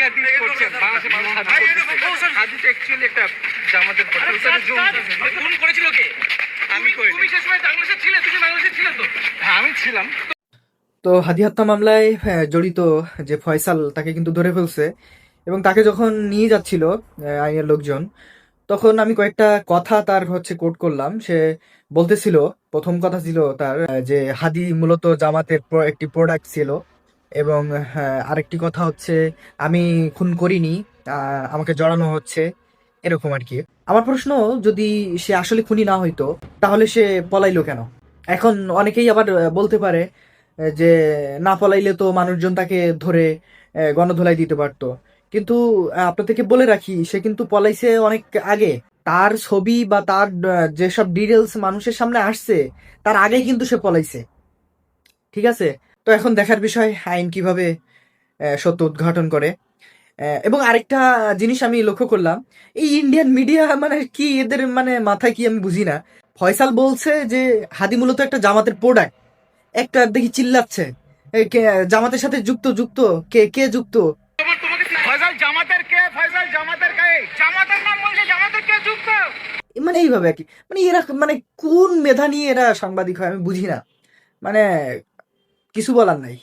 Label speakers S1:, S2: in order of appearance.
S1: রাতারাতি করছেন বাংলাদেশে মানুষ হাদি তো অ্যাকচুয়ালি একটা জামাতের খুন করেছিল কে? আমি করি। তুমি সেই সময় বাংলাদেশে ছিলে? তুমি বাংলাদেশে ছিলে তো? হ্যাঁ আমি ছিলাম।
S2: তো হাদি হত্যা মামলায় জড়িত যে ফয়সাল তাকে কিন্তু ধরে ফেলছে এবং তাকে যখন নিয়ে যাচ্ছিল আইনের লোকজন, তখন আমি কয়েকটা কথা তার কোট করলাম। সে বলতেছিল, প্রথম কথা ছিল তার যে হাদি মূলত জামাতের একটি প্রোডাক্ট ছিল এবং আরেকটি কথা হচ্ছে আমি খুন করিনি, আমাকে জড়ানো হচ্ছে, এরকম আর কি। আমার প্রশ্ন, যদি সে আসলে খুনি না হইতো তাহলে সে পলাইলো কেন? এখন অনেকেই আবার বলতে পারে যে না পলাইলে তো মানুষজন তাকে ধরে গণধোলাই দিতে পারতো। কিন্তু আপনাদেরকে বলে রাখি, সে কিন্তু পলাইছে অনেক আগে। তার ছবি বা তার যেসব ডিটেলস মানুষের সামনে আসছে তার আগেই কিন্তু সে পলাইছে। ঠিক আছে? তো এখন দেখার বিষয় আইন কিভাবে সত্য উদ্ঘাটন করে। এবং আরেকটা জিনিস আমি লক্ষ্য করলাম, এই ইন্ডিয়ান মিডিয়া মানে কি, এদের মানে মাথায় কি আমি বুঝি না। ফয়সাল বলছে যে হাদি মূলত একটা জামাতের প্রোডাক্ট, একটা দেখি চিল্লাচ্ছে জামাতের সাথে যুক্ত যুক্ত, কে কে যুক্ত?
S1: ফয়সাল জামাতের কে? ফয়সাল জামাতের কে? জামাতের নাম বলছে, জামাতের কে যুক্ত?
S2: মানে এইভাবে আর কি, মানে এরা মানে কোন মেধা নিয়ে এরা সাংবাদিক হয় আমি বুঝি না, মানে কিছু বলার নাই।